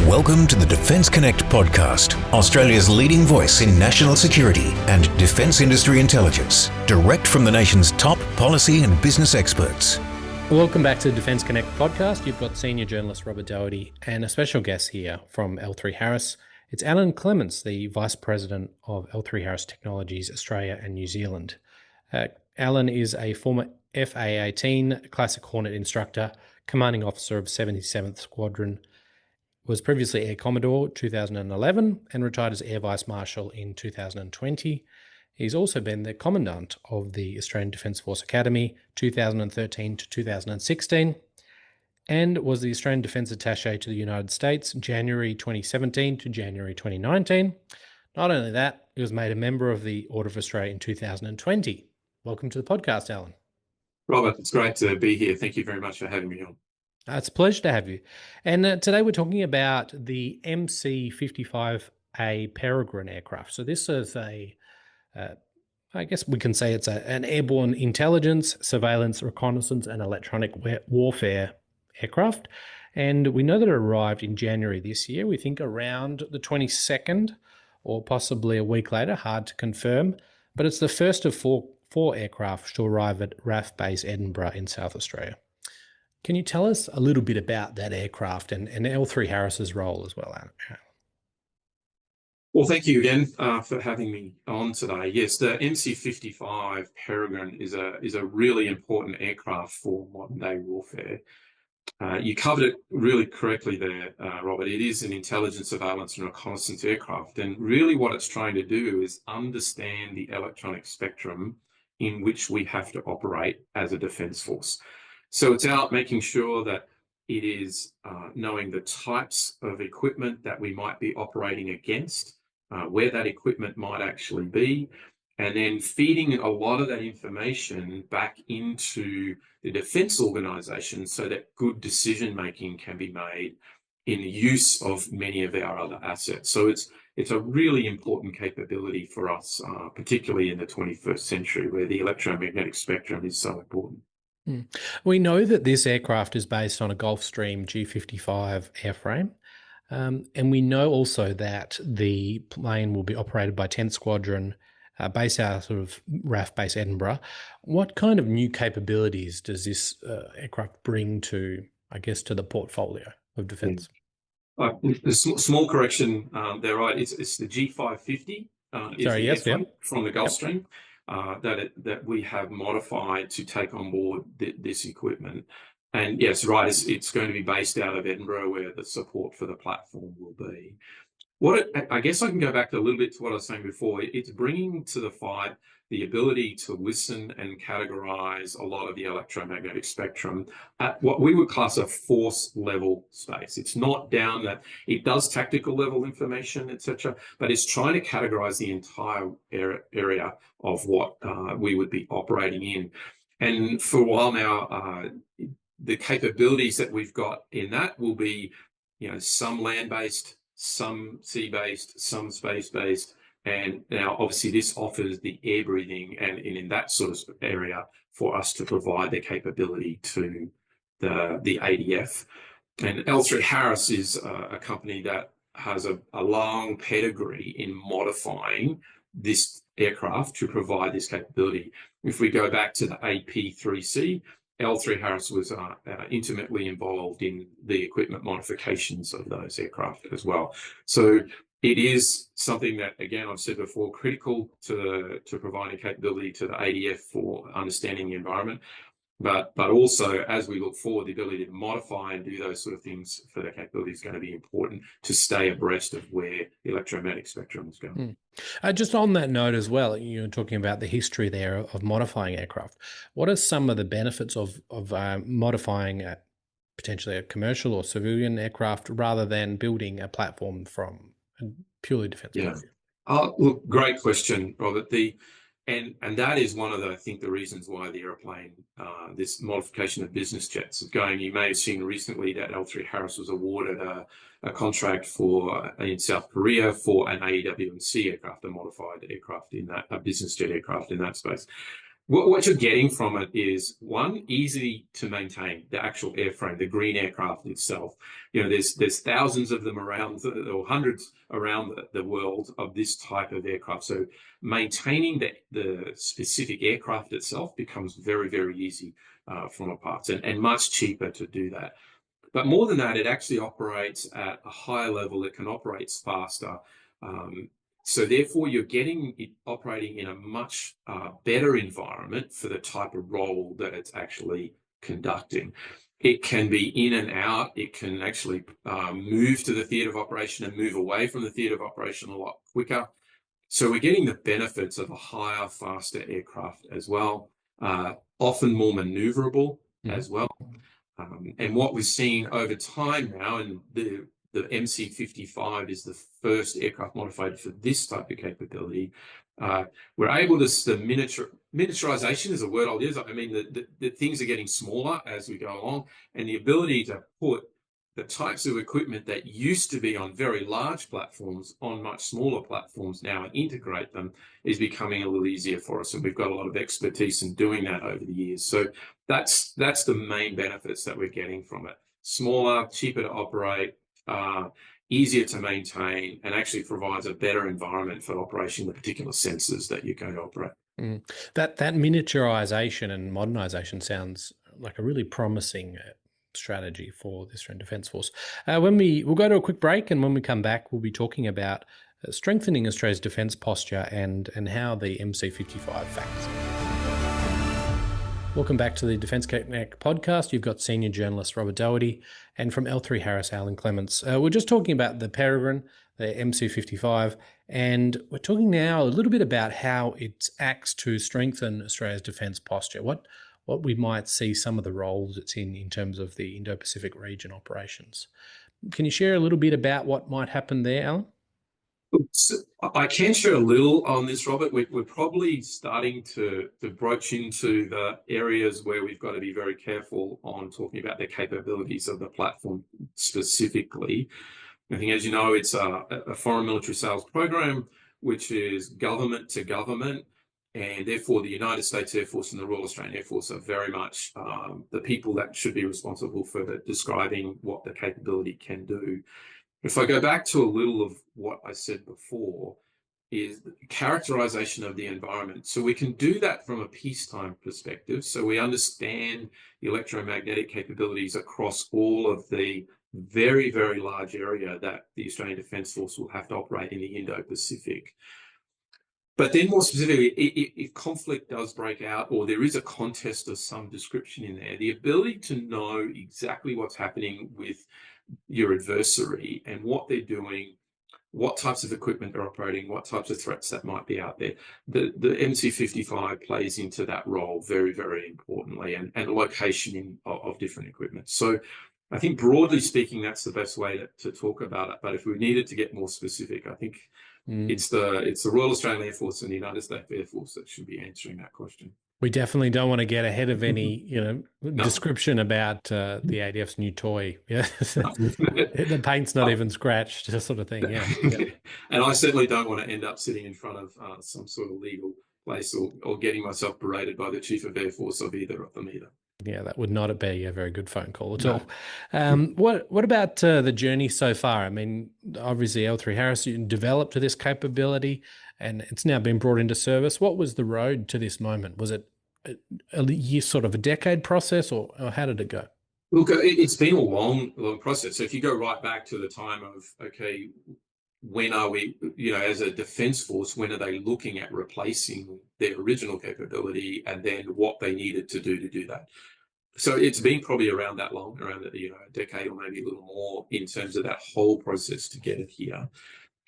Welcome to the Defence Connect podcast, Australia's leading voice in national security and defence industry intelligence, direct from the nation's top policy and business experts. Welcome back to the Defence Connect podcast. You've got senior journalist Robert Dougherty and a special guest here from L3Harris. It's Alan Clements, the Vice President of L3Harris Technologies, Australia and New Zealand. Alan is a former FA-18 Classic Hornet instructor, commanding officer of 77th Squadron, was previously Air Commodore 2011 and retired as Air Vice-marshal in 2020. He's also been the commandant of the Australian Defence Force Academy 2013 to 2016 and was the Australian Defence attaché to the United States January 2017 to January 2019. Not only that, he was made a member of the Order of Australia in 2020. Welcome to the podcast, Alan. Robert, it's great to be here. Thank you very much for having me on. It's a pleasure to have you. And today we're talking about the MC-55A Peregrine aircraft. So this is I guess we can say it's an airborne intelligence, surveillance, reconnaissance, and electronic warfare aircraft. And we know that it arrived in January this year. We think around the 22nd or possibly a week later, hard to confirm. But it's the first of four aircraft to arrive at RAF Base Edinburgh in South Australia. Can you tell us a little bit about that aircraft and L3Harris's role as well, Alan? Well, thank you again for having me on today. Yes, the MC-55 Peregrine is a really important aircraft for modern day warfare. You covered it really correctly there, Robert. It is an intelligence, surveillance and reconnaissance aircraft. And really what it's trying to do is understand the electronic spectrum in which we have to operate as a defence force. So it's out making sure that it is knowing the types of equipment that we might be operating against, where that equipment might actually be, and then feeding a lot of that information back into the defence organisation so that good decision making can be made in the use of many of our other assets. So it's a really important capability for us, particularly in the 21st century where the electromagnetic spectrum is so important. We know that this aircraft is based on a Gulfstream G55 airframe, and we know also that the plane will be operated by 10th Squadron, based out of RAF Base Edinburgh. What kind of new capabilities does this aircraft bring to, I guess, to the portfolio of defence? A small correction there, right? It's the G550 from the Gulfstream. Yep. That we have modified to take on board this equipment. And yes, right, it's going to be based out of Edinburgh where the support for the platform will be. I guess I can go back a little bit to what I was saying before. It's bringing to the fight the ability to listen and categorize a lot of the electromagnetic spectrum at what we would class a force level space. It's not down that it does tactical level information, etc., but it's trying to categorize the entire area of what we would be operating in. And for a while now, the capabilities that we've got in that will be, some land-based, some sea-based, some space-based, and now obviously this offers the air breathing and in that sort of area for us to provide the capability to the ADF. And L3Harris is a company that has a long pedigree in modifying this aircraft to provide this capability. If we go back to the AP3C, L3Harris was intimately involved in the equipment modifications of those aircraft as well. So it is something that, again, I've said before, critical to providing capability to the ADF for understanding the environment, but also as we look forward, the ability to modify and do those sort of things for the capability is going to be important to stay abreast of where the electromagnetic spectrum is going. Just on that note as well, you're talking about the history there of modifying aircraft. What are some of the benefits of modifying potentially a commercial or civilian aircraft rather than building a platform from a purely defence point of view? Look, great question, Robert. And that is one of the, I think, the reasons why the airplane, this modification of business jets is going. You may have seen recently that L3Harris was awarded a contract in South Korea for an AEW&C aircraft, a modified aircraft in that, a business jet aircraft in that space. What you're getting from it is, one, easy to maintain, the actual airframe, the green aircraft itself. There's thousands of them around, or hundreds around the world of this type of aircraft. So maintaining the specific aircraft itself becomes very, very easy from a parts, and much cheaper to do that. But more than that, it actually operates at a higher level. It can operate faster. So therefore, you're getting it operating in a much better environment for the type of role that it's actually conducting. It can be in and out. It can actually move to the theatre of operation and move away from the theatre of operation a lot quicker. So we're getting the benefits of a higher, faster aircraft as well, often more maneuverable as well. And what we've seen over time now, and the MC-55 is the first aircraft modified for this type of capability. We're able to, miniaturization is a word I'll use. I mean, the things are getting smaller as we go along, and the ability to put the types of equipment that used to be on very large platforms on much smaller platforms now and integrate them is becoming a little easier for us. And we've got a lot of expertise in doing that over the years. So that's the main benefits that we're getting from it. Smaller, cheaper to operate, easier to maintain, and actually provides a better environment for operation the particular sensors that you're going to operate. That miniaturization and modernization sounds like a really promising strategy for the Australian Defence Force. We'll go to a quick break, and when we come back, we'll be talking about strengthening Australia's defence posture and how the MC-55 factors in. Welcome back to the Defence Connect podcast. You've got senior journalist Robert Dougherty, and from L3Harris, Alan Clements. We're just talking about the Peregrine, the MC-55, and we're talking now a little bit about how it acts to strengthen Australia's defence posture. What we might see some of the roles it's in terms of the Indo-Pacific region operations. Can you share a little bit about what might happen there, Alan? So I can share a little on this, Robert. We're probably starting to broach into the areas where we've got to be very careful on talking about the capabilities of the platform specifically. I think, as you know, it's a foreign military sales program, which is government to government. And therefore, the United States Air Force and the Royal Australian Air Force are very much the people that should be responsible for describing what the capability can do. If I go back to a little of what I said before, is the characterization of the environment. So we can do that from a peacetime perspective. So we understand the electromagnetic capabilities across all of the very, very large area that the Australian Defence Force will have to operate in the Indo-Pacific. But then more specifically, if conflict does break out, or there is a contest of some description in there, the ability to know exactly what's happening with your adversary and what they're doing, what types of equipment they're operating, what types of threats that might be out there. The MC-55 plays into that role very, very importantly, and location of different equipment. So I think broadly speaking, that's the best way to talk about it. But if we needed to get more specific, I think it's the Royal Australian Air Force and the United States Air Force that should be answering that question. We definitely don't want to get ahead of any, description about the ADF's new toy. Yeah, the paint's not even scratched, that sort of thing. Yeah. And I certainly don't want to end up sitting in front of some sort of legal place or getting myself berated by the Chief of Air Force of either of them either. Yeah, that would not be a very good phone call at all. What about the journey so far? I mean, obviously L3Harris, you developed this capability and it's now been brought into service. What was the road to this moment? Was it a year, sort of a decade process, or how did it go? Look, it's been a long process. So if you go right back to the time of, okay, when are we, as a defence force, when are they looking at replacing their original capability, and then what they needed to do that? So it's been probably around that long, around a decade or maybe a little more in terms of that whole process to get it here.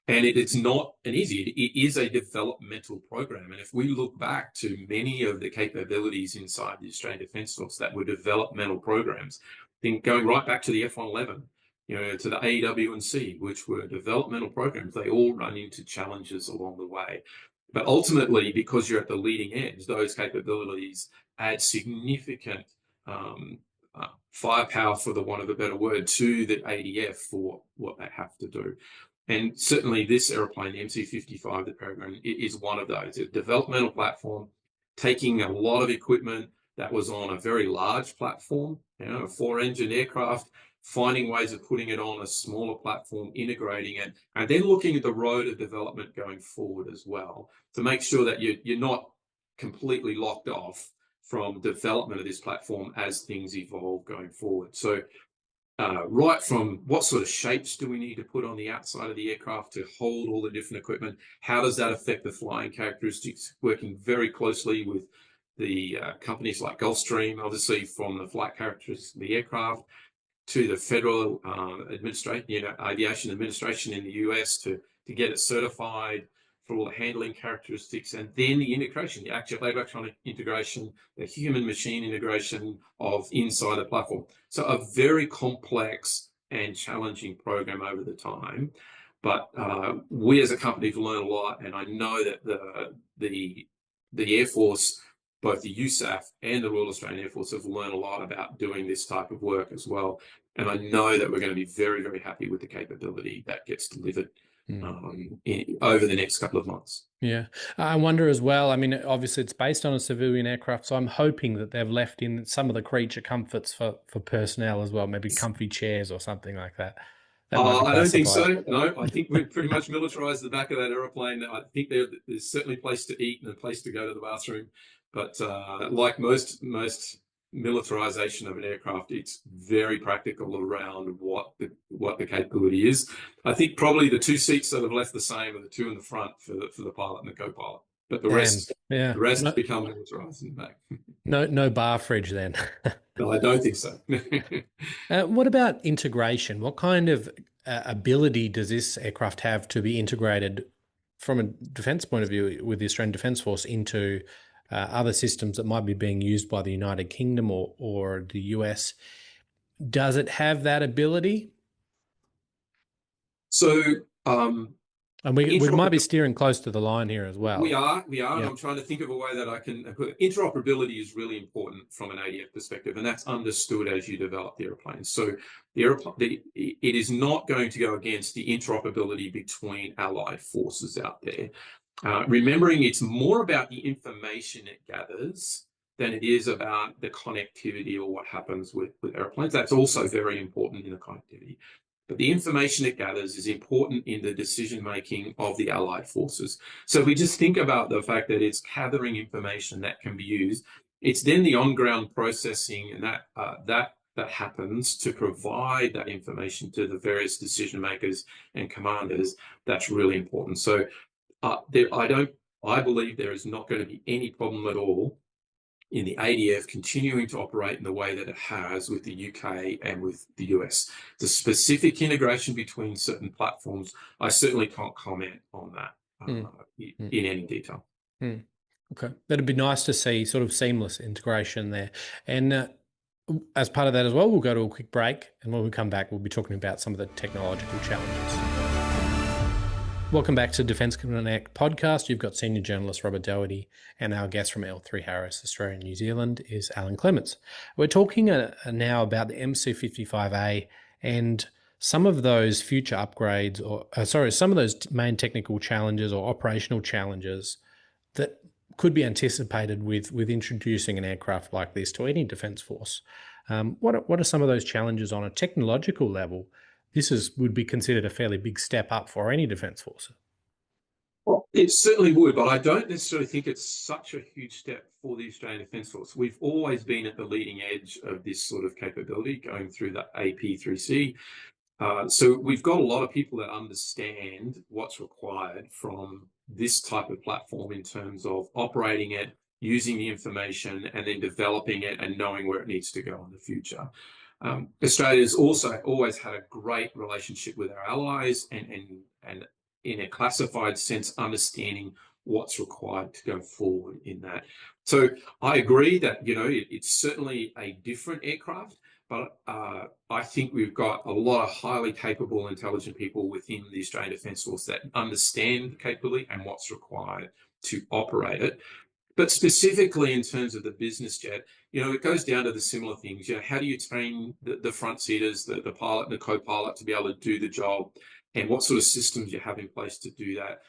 And it's not an easy, it is a developmental program. And if we look back to many of the capabilities inside the Australian Defence Force that were developmental programs, then going right back to the F-111, to the AEW&C, which were developmental programs, they all run into challenges along the way. But ultimately, because you're at the leading edge, those capabilities add significant firepower, for the want of a better word, to the ADF for what they have to do. And certainly this aeroplane, the MC-55, the Peregrine, is one of those. It's a developmental platform, taking a lot of equipment that was on a very large platform, a 4-engine aircraft, finding ways of putting it on a smaller platform, integrating it, and then looking at the road of development going forward as well to make sure that you're not completely locked off from development of this platform as things evolve going forward. So right from what sort of shapes do we need to put on the outside of the aircraft to hold all the different equipment? How does that affect the flying characteristics? Working very closely with the companies like Gulfstream, obviously from the flight characteristics of the aircraft, to the Federal Aviation Administration in the US to get it certified for all the handling characteristics, and then the integration, the actual electronic integration, the human-machine integration of inside the platform. So a very complex and challenging program over the time. But we as a company have learned a lot, and I know that the Air Force, both the USAF and the Royal Australian Air Force, have learned a lot about doing this type of work as well. And I know that we're going to be very, very happy with the capability that gets delivered over the next couple of months. Yeah. I wonder as well, I mean, obviously it's based on a civilian aircraft, so I'm hoping that they've left in some of the creature comforts for personnel as well, maybe comfy chairs or something like that. I don't think so. No, I think we've pretty much militarized the back of that aeroplane. I think there's certainly a place to eat and a place to go to the bathroom. But like most militarization of an aircraft, it's very practical around what the capability is. I think probably the 2 seats that have left the same are the 2 in the front for the pilot and the co-pilot. But the rest become militarized in the back. No bar fridge then. No, I don't think so. What about integration? What kind of ability does this aircraft have to be integrated from a defence point of view with the Australian Defence Force into other systems that might be being used by the United Kingdom or the US? Does it have that ability? So, and we might be steering close to the line here as well. We are. Yeah. And I'm trying to think of a way that I can put interoperability is really important from an ADF perspective, and that's understood as you develop the airplane. So it is not going to go against the interoperability between allied forces out there. Remembering it's more about the information it gathers than it is about the connectivity or what happens with airplanes. That's also very important in the connectivity. But the information it gathers is important in the decision-making of the allied forces. So if we just think about the fact that it's gathering information that can be used, it's then the on-ground processing and that happens to provide that information to the various decision-makers and commanders. That's really important. So I believe there is not going to be any problem at all in the ADF continuing to operate in the way that it has with the UK and with the US. The specific integration between certain platforms, I certainly can't comment on that in any detail. Okay. That'd be nice to see sort of seamless integration there. And as part of that as well, we'll go to a quick break. And when we come back, we'll be talking about some of the technological challenges. Welcome back to Defence Connect podcast. You've got senior journalist Robert Dougherty, and our guest from L3Harris Australia and New Zealand is Alan Clements. We're talking now about the MC-55A and some of those future upgrades, some of those main technical challenges or operational challenges that could be anticipated with introducing an aircraft like this to any defence force. What are some of those challenges on a technological level? This would be considered a fairly big step up for any defence force. Well, it certainly would, but I don't necessarily think it's such a huge step for the Australian Defence Force. We've always been at the leading edge of this sort of capability, going through the AP3C. So we've got a lot of people that understand what's required from this type of platform in terms of operating it, using the information, and then developing it and knowing where it needs to go in the future. Australia's also always had a great relationship with our allies and in a classified sense, understanding what's required to go forward in that. So I agree that, it's certainly a different aircraft, but I think we've got a lot of highly capable, intelligent people within the Australian Defence Force that understand the capability and what's required to operate it. But specifically in terms of the business jet, it goes down to the similar things. How do you train the front seaters, the pilot and the co-pilot to be able to do the job, and what sort of systems you have in place to do that?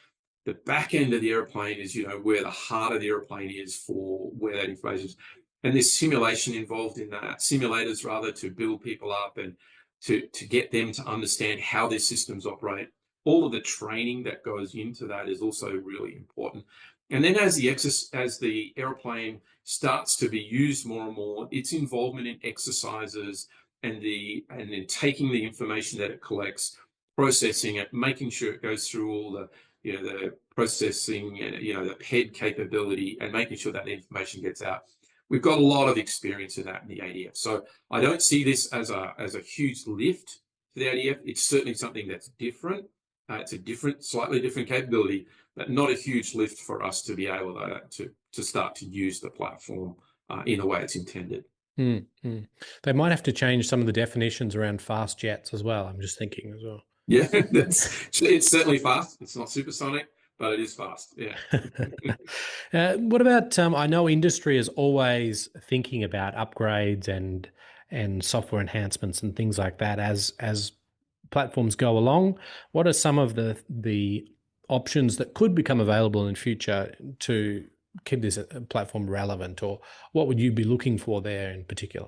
The back end of the airplane is, where the heart of the airplane is for where that information is. And there's simulation involved in that, simulators rather, to build people up and to get them to understand how their systems operate. All of the training that goes into that is also really important. And then as the airplane starts to be used more and more, its involvement in exercises and then taking the information that it collects, processing it, making sure it goes through all the the processing and the PED capability, and making sure that the information gets out. We've got a lot of experience in that in the ADF. So I don't see this as a huge lift for the ADF. It's certainly something that's different. It's a slightly different capability, but not a huge lift for us to be able to start to use the platform in the way it's intended. They might have to change some of the definitions around fast jets as well. I'm just thinking as well. Yeah, it's certainly fast. It's not supersonic, but it is fast. Yeah. What about, I know industry is always thinking about upgrades and software enhancements and things like that as platforms go along. What are some of the options that could become available in future to keep this platform relevant, or what would you be looking for there in particular?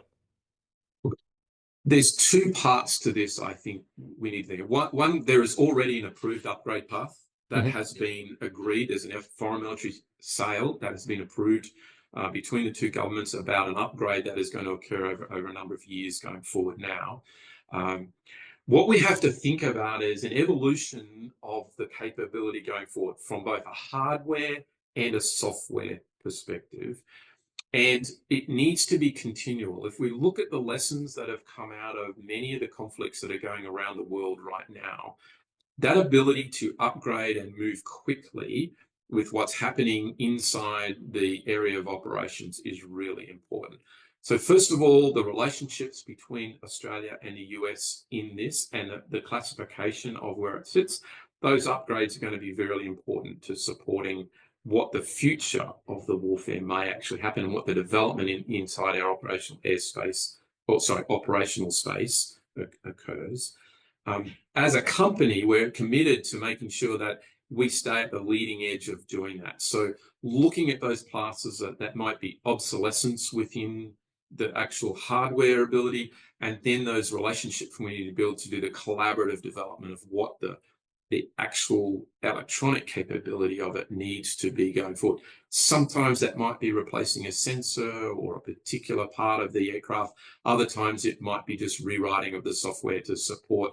There's two parts to this, I think we need to think. One, there is already an approved upgrade path that has been agreed. There's a foreign military sale that has been approved between the two governments about an upgrade that is going to occur over a number of years going forward now. What we have to think about is an evolution of the capability going forward from both a hardware and a software perspective. And it needs to be continual. If we look at the lessons that have come out of many of the conflicts that are going around the world right now, that ability to upgrade and move quickly with what's happening inside the area of operations is really important. So first of all, the relationships between Australia and the US in this, and the classification of where it sits, those upgrades are going to be very important to supporting what the future of the warfare may actually happen, and what the development inside our operational operational space occurs. As a company, we're committed to making sure that we stay at the leading edge of doing that. So looking at those classes that might be obsolescence within the actual hardware ability, and then those relationships we need to build to do the collaborative development of what the actual electronic capability of it needs to be going forward. Sometimes that might be replacing a sensor or a particular part of the aircraft. Other times it might be just rewriting of the software to support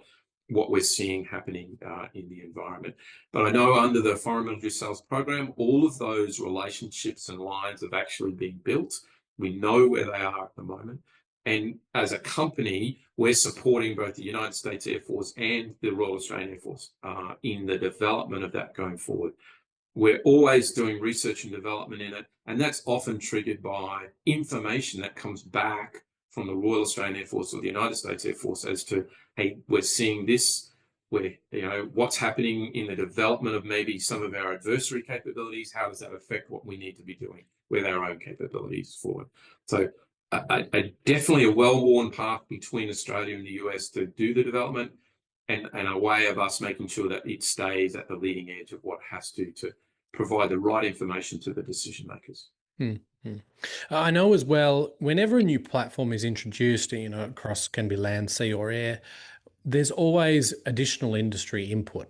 what we're seeing happening in the environment. But I know under the Foreign Military Sales Program, all of those relationships and lines have actually been built. We know where they are at the moment. And as a company, we're supporting both the United States Air Force and the Royal Australian Air Force in the development of that going forward. We're always doing research and development in it, and that's often triggered by information that comes back from the Royal Australian Air Force or the United States Air Force as to, hey, we're seeing this, what's happening in the development of maybe some of our adversary capabilities. How does that affect what we need to be doing with our own capabilities forward? So definitely a well-worn path between Australia and the US to do the development, and a way of us making sure that it stays at the leading edge of what has to provide the right information to the decision makers. I know as well, whenever a new platform is introduced, across, can be land, sea or air, there's always additional industry input,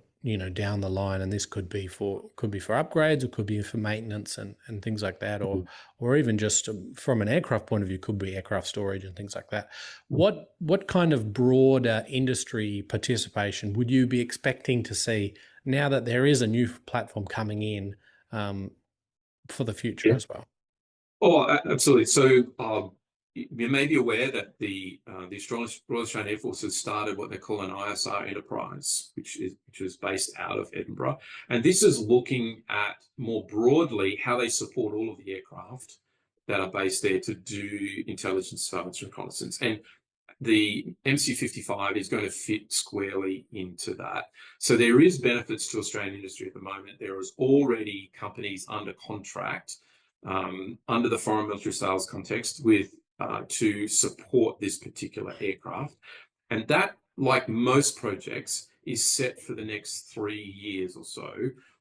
down the line, and this could be for upgrades, or could be for maintenance and things like that, or even just from an aircraft point of view, could be aircraft storage and things like that. What kind of broader industry participation would you be expecting to see now that there is a new platform coming in for the future as well? Oh, absolutely. So you may be aware that the Royal Australian Air Force has started what they call an ISR enterprise, which is based out of Edinburgh. And this is looking at more broadly how they support all of the aircraft that are based there to do intelligence, surveillance, and reconnaissance. And the MC-55 is going to fit squarely into that. So there is benefits to Australian industry at the moment. There is already companies under contract under the foreign military sales context to support this particular aircraft. And that, like most projects, is set for the next 3 years or so,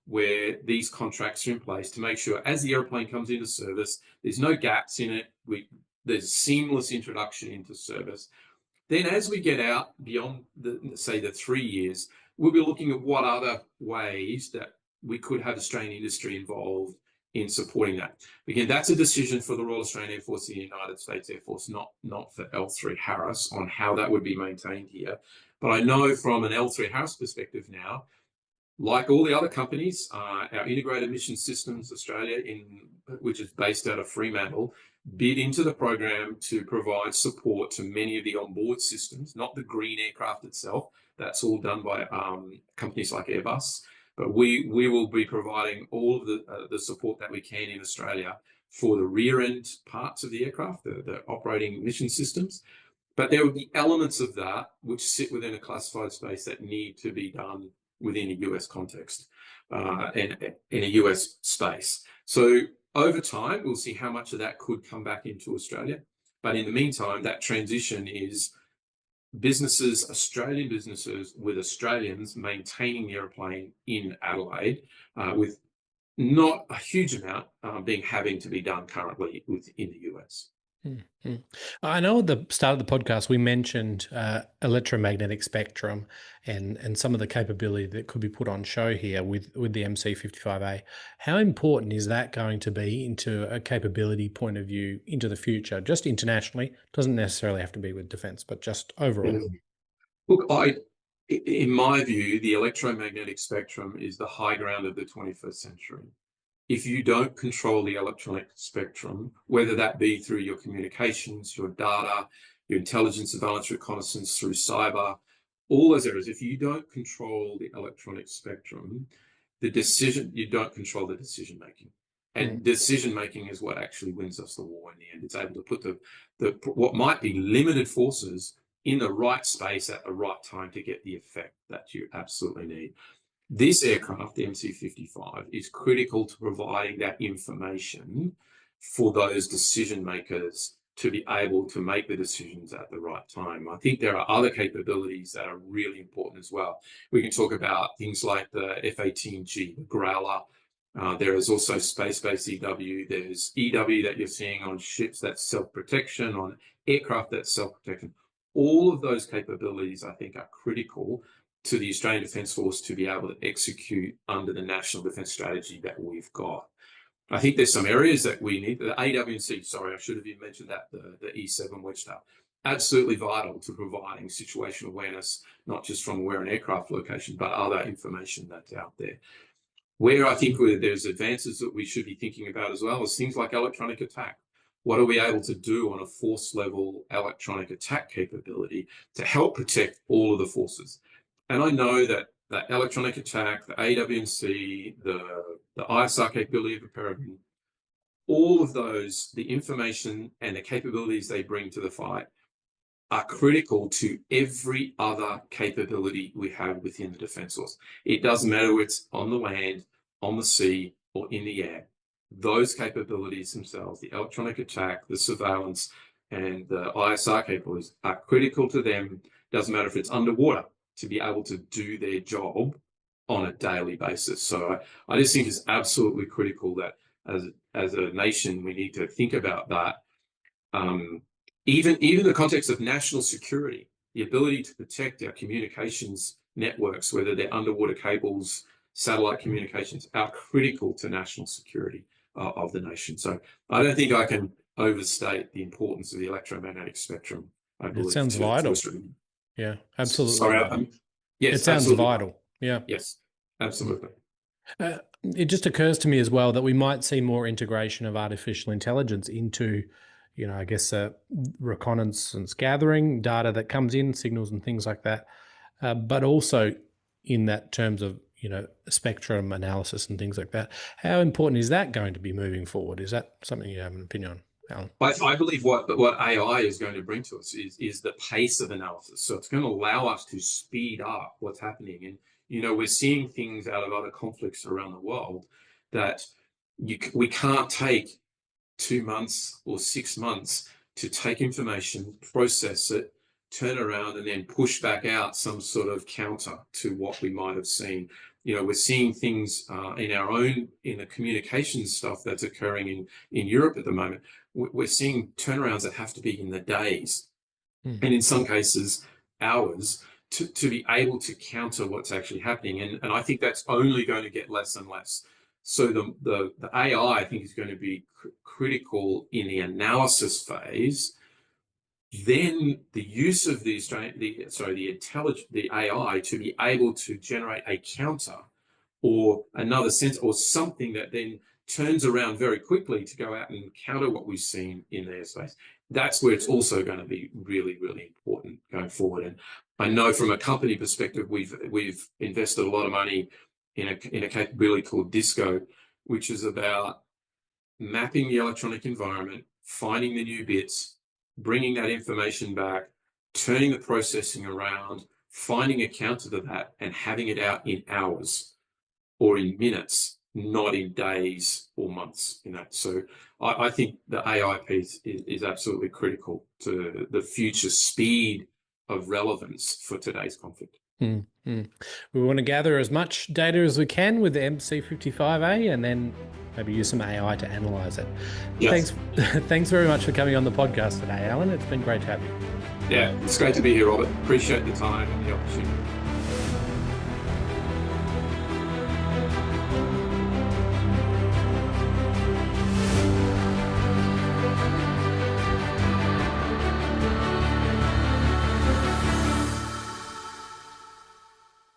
where these contracts are in place to make sure as the airplane comes into service, there's no gaps in it. There's seamless introduction into service. Then as we get out beyond say the 3 years, we'll be looking at what other ways that we could have Australian industry involved in supporting that. Again, that's a decision for the Royal Australian Air Force and the United States Air Force, not for L3Harris on how that would be maintained here. But I know from an L3Harris perspective now, like all the other companies, our Integrated Mission Systems Australia, which is based out of Fremantle, bid into the program to provide support to many of the onboard systems, not the green aircraft itself. That's all done by companies like Airbus. But we will be providing all of the support that we can in Australia for the rear end parts of the aircraft, the operating mission systems. But there will be elements of that which sit within a classified space that need to be done within a US context and in a US space. So over time, we'll see how much of that could come back into Australia. But in the meantime, that transition is businesses, Australian businesses with Australians maintaining the airplane in Adelaide with not a huge amount having to be done currently within the US. Mm-hmm. I know at the start of the podcast, we mentioned electromagnetic spectrum and some of the capability that could be put on show here with the MC-55A. How important is that going to be into a capability point of view into the future, just internationally? Doesn't necessarily have to be with defence, but just overall. Look, in my view, the electromagnetic spectrum is the high ground of the 21st century. If you don't control the electronic spectrum, whether that be through your communications, your data, your intelligence, surveillance, reconnaissance, through cyber, all those areas, if you don't control the electronic spectrum, you don't control the decision making. And decision making is what actually wins us the war in the end. It's able to put what might be limited forces in the right space at the right time to get the effect that you absolutely need. This aircraft, the MC-55, is critical to providing that information for those decision makers to be able to make the decisions at the right time. I think there are other capabilities that are really important as well. We can talk about things like the F-18G, the Growler. There is also space-based EW. There's EW that you're seeing on ships, that's self-protection, on aircraft, that's self-protection. All of those capabilities, I think, are critical to the Australian Defence Force to be able to execute under the National Defence Strategy that we've got. I think there's some areas that we need. The AWC, sorry, I should have even mentioned that, the E7 wedge tail, absolutely vital to providing situational awareness, not just from where an aircraft location, but other information that's out there. Where I think there's advances that we should be thinking about as well is things like electronic attack. What are we able to do on a force level electronic attack capability to help protect all of the forces? And I know that electronic attack, the AWC, the ISR capability of a Peregrine, all of those, the information and the capabilities they bring to the fight are critical to every other capability we have within the Defence Force. It doesn't matter whether it's on the land, on the sea, or in the air. Those capabilities themselves, the electronic attack, the surveillance, and the ISR capabilities are critical to them. Doesn't matter if it's underwater, to be able to do their job on a daily basis. So I just think it's absolutely critical that as a nation, we need to think about that. Even the context of national security, the ability to protect our communications networks, whether they're underwater cables, satellite communications, are critical to national security of the nation. So I don't think I can overstate the importance of the electromagnetic spectrum. I believe it sounds vital. Yeah, absolutely. Sorry, yes, it sounds absolutely vital. Yeah. Yes, absolutely. It just occurs to me as well that we might see more integration of artificial intelligence into, I guess, reconnaissance gathering, data that comes in, signals and things like that, but also in that terms of, spectrum analysis and things like that. How important is that going to be moving forward? Is that something you have an opinion on, Alan? I believe what AI is going to bring to us is the pace of analysis. So it's going to allow us to speed up what's happening. And, we're seeing things out of other conflicts around the world that we can't take 2 months or 6 months to take information, process it, turn around and then push back out some sort of counter to what we might have seen. We're seeing things in the communications stuff that's occurring in Europe at the moment. We're seeing turnarounds that have to be in the days, and in some cases hours, to be able to counter what's actually happening. And I think that's only going to get less and less. So the AI, I think, is going to be critical in the analysis phase. Then the use of the AI to be able to generate a counter or another sense or something that then turns around very quickly to go out and counter what we've seen in the airspace. That's where it's also going to be really, really important going forward. And I know from a company perspective, we've invested a lot of money in a capability called DISCO, which is about mapping the electronic environment, finding the new bits, bringing that information back, turning the processing around, finding a counter to that, and having it out in hours or in minutes, not in days or months. So I think the AI piece is absolutely critical to the future speed of relevance for today's conflict. We want to gather as much data as we can with the MC-55A and then maybe use some AI to analyze it. Yes. Thanks very much for coming on the podcast today, Alan. It's been great to have you. Yeah, it's great to be here, Robert. Appreciate the time and the opportunity.